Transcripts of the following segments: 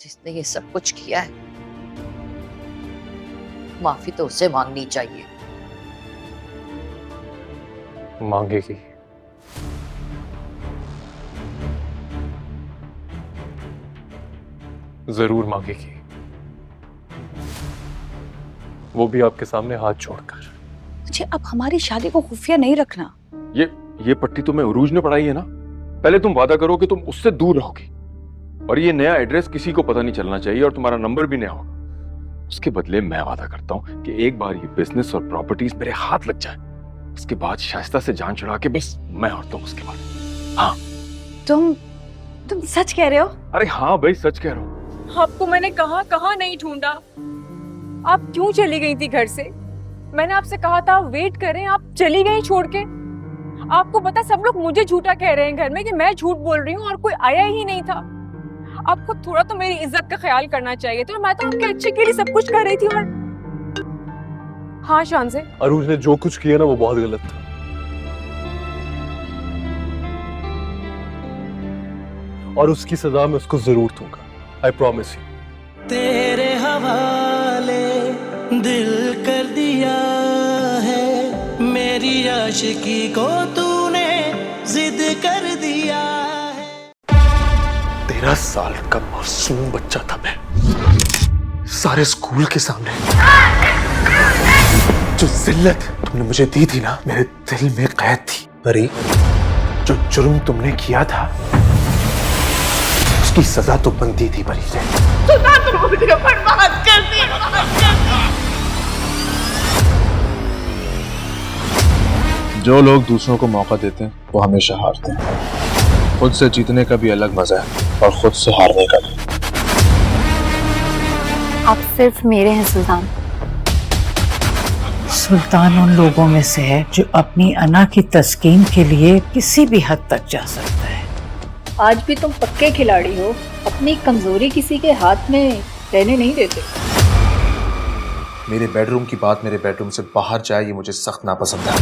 जिसने ये सब कुछ किया है, माफी तो उसे मांगनी चाहिए। मांगेगी। जरूर मांगेगी, वो भी आपके सामने हाथ जोड़कर। मुझे अब हमारी शादी को खुफिया नहीं रखना। ये पट्टी तुम्हें उरूज ने पढ़ाई है ना। पहले तुम वादा करो कि तुम उससे दूर रहोगी, और ये नया एड्रेस किसी को पता नहीं चलना चाहिए, और तुम्हारा नंबर भी नया होगा। उसके बदले मैं वादा करता हूं कि एक बार ये बिजनेस और प्रॉपर्टीज मेरे हाथ लग जाए, उसके बाद शाइस्ता से जान छुड़ा के बस मैं और तुम उसके बाद। हाँ, तुम सच कह रहे हो? अरे हाँ भाई, सच कह रहा हूँ। आपको मैंने कहाँ नहीं ढूंढा। आप क्यों चली गई थी घर से? मैंने आपसे कहा था वेट करें, आप चली गई छोड़ के। आपको पता, सब लोग मुझे झूठा कह रहे हैं घर में कि मैं झूठ बोल रही हूँ और कोई आया ही नहीं था। आपको थोड़ा तो मेरी इज्जत का ख्याल करना चाहिए। तो मैं तो आपके अच्छे के लिए सब कुछ कर रही थी। और हाँ शान से, अरूज ने जो कुछ किया ना वो बहुत गलत था, और उसकी सजा मैं उसको जरूर दूंगा। I promise you. तेरे हवाले दिल कर दिया है, मेरी आशिकी को तूने जिद कर दिया है। 13 साल का मासूम बच्चा था मैं, सारे स्कूल के सामने जो जिल्लत तुमने मुझे दी थी ना, मेरे दिल में कैद थी। परी, जो जुर्म तुमने किया था उसकी सजा तो बनती थी परी से। जो लोग दूसरों को मौका देते हैं वो हमेशा हारते हैं। खुद से जीतने का भी अलग मजा है और खुद से हारने का भी। आप सिर्फ मेरे हैं सुल्तान। सुल्तान उन लोगों में से है जो अपनी अना की तस्कीन के लिए किसी भी हद तक जा सकता है। आज भी तुम पक्के खिलाड़ी हो, अपनी कमजोरी किसी के हाथ में रहने नहीं देते। मेरे बेडरूम की बात मेरे बेडरूम से बाहर जाए, ये मुझे सख्त नापसंद है।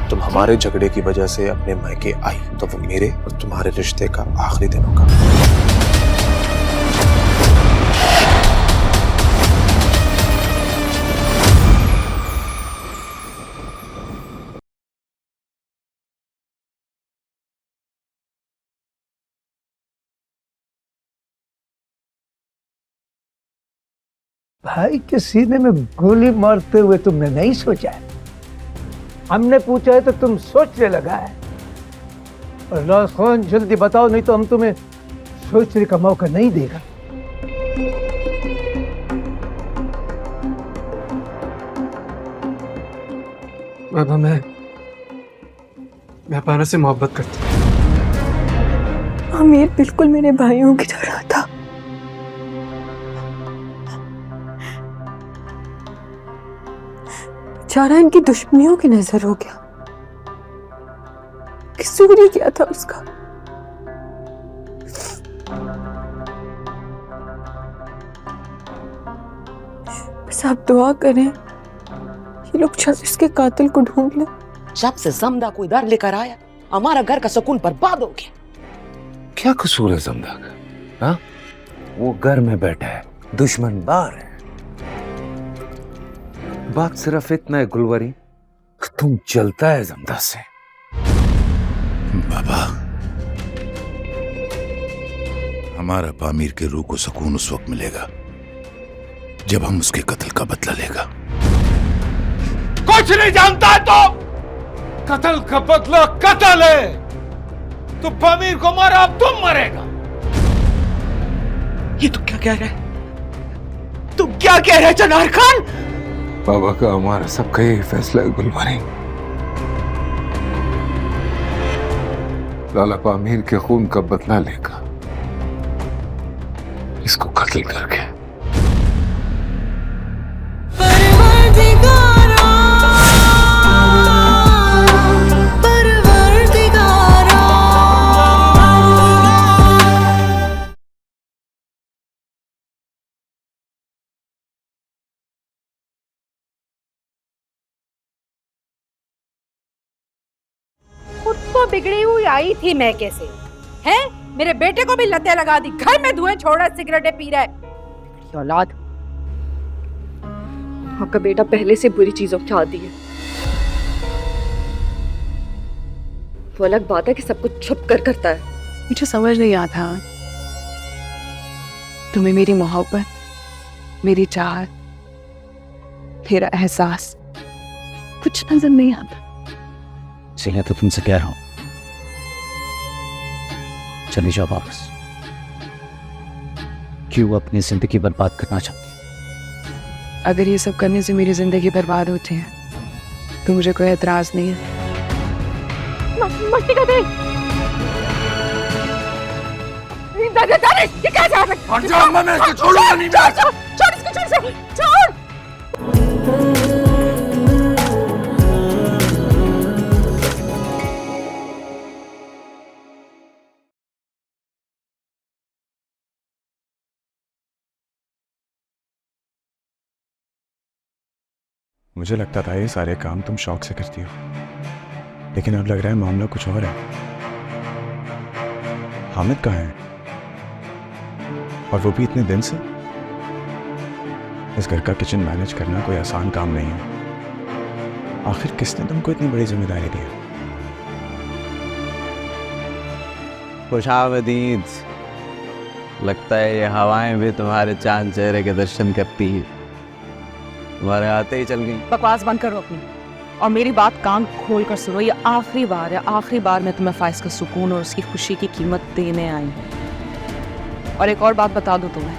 तुम हमारे झगड़े की वजह से अपने मायके आई, तो वो मेरे और तुम्हारे रिश्ते का आखिरी दिन होगा। भाई के सीने में गोली मारते हुए तुमने नहीं सोचा है। हमने पूछा है तो तुम सोचने लगा है। और लाश खान जल्दी बताओ, नहीं तो हम तुम्हें सोचने का मौका नहीं देगा। बाबा, मैं पारा से मोहब्बत करती हूँ। आमिर बिल्कुल मेरे भाइयों की तरह था। बेचारा इनकी दुश्मनियों की नजर हो गया। कसूर ही क्या था उसका? बस आप दुआ करें, ये लोग जल्द इसके कातिल को ढूंढ लें। जब से जमदा को इधर लेकर आया, हमारा घर का सुकून बर्बाद हो गया। क्या कसूर है जमदा का? हाँ, वो घर में बैठा है, दुश्मन बाहर है। बात सिर्फ इतना है गुलवरी, तुम चलता है जमदा से। बाबा, हमारा पामीर के रूह को सुकून उस वक्त मिलेगा जब हम उसके कत्ल का बदला लेगा। कुछ नहीं जानता है तो? कत्ल का बदला कत्ल है। तो पामीर को मारा, अब तुम मरेगा। ये तू क्या कह रहा है? तू क्या कह रहा है चनार खान? बाबा का हमारा सबका यही फैसला है गुलवरी। लाला पामीर के खून का बदला लेगा, इसको कत्ल करके। खुद को बिगड़ी हुई आई थी मैं कैसे, हैं? मेरे बेटे को भी लतें लगा दी, घर में धुएं छोड़ रहा है, सिगरेटें पी रहा है। औलाद, आपका बेटा पहले से बुरी चीजों की आदी है। वो अलग बात है कि सब कुछ छुप कर करता है। मुझे समझ नहीं आता तुम्हें मेरी मोहब्बत, मेरी चाहत, मेरा एहसास कुछ नजर नहीं आता। इसलिए तो तुमसे कह रहा हूं, चली जाओ वापस। क्यों अपनी जिंदगी बर्बाद करना चाहती? अगर ये सब करने से मेरी जिंदगी बर्बाद होती है तो मुझे कोई एतराज नहीं है। मस्ती कर दे। ये क्या जा रहा है? मैं इसको छोड़ूंगा नहीं। छोड़ इसको, छोड़। मुझे लगता था ये सारे काम तुम शौक से करती हो, लेकिन अब लग रहा है मामला कुछ और है। हामिद कहाँ है? और वो भी इतने दिन से? इस घर का किचन मैनेज करना कोई आसान काम नहीं है। आखिर किसने तुमको इतनी बड़ी जिम्मेदारी दी है? खुशामदीद। लगता है ये हवाएं भी तुम्हारे चांद चेहरे के दर्शन करती है। तुम्हारे आते ही चल गई। बकवास बंद करो अपनी और मेरी बात कान खोल कर सुनो। ये आखिरी बार है, आखिरी बार मैं तुम्हें फाइज का सुकून और उसकी खुशी की कीमत देने आई हूँ। और एक और बात बता दूँ तुम्हें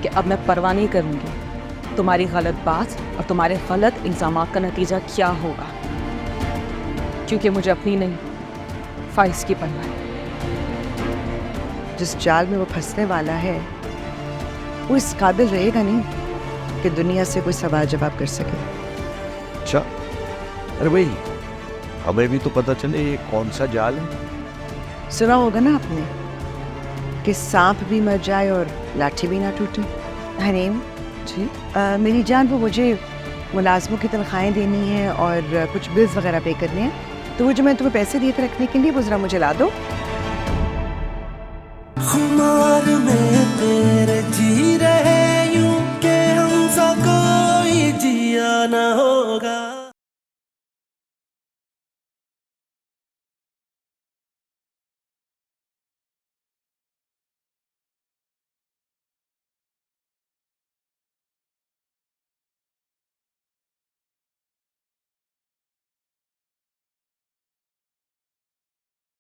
कि अब मैं परवाह नहीं करूँगी तुम्हारी गलत बात और तुम्हारे गलत इल्जामात का नतीजा क्या होगा, क्योंकि मुझे अपनी नहीं फाइज की परवाह है। जिस जाल में वो फंसने वाला है वो इस काबिल रहेगा नहीं कि दुनिया से कोई सवाल जवाब कर सके। अच्छा, अरे भाई हमें भी तो पता चले ये कौन सा जाल है। सुना होगा ना आपने कि सांप भी मर जाए और लाठी भी ना टूटे। हनीम जी, मेरी जान, वो मुझे मुलाजमों की तनख्वाहें देनी है और कुछ बिल्स वगैरह पे करने हैं, तो वो जो मैं तुम्हें पैसे दिए थे रखने के लिए वो जरा मुझे ला दो।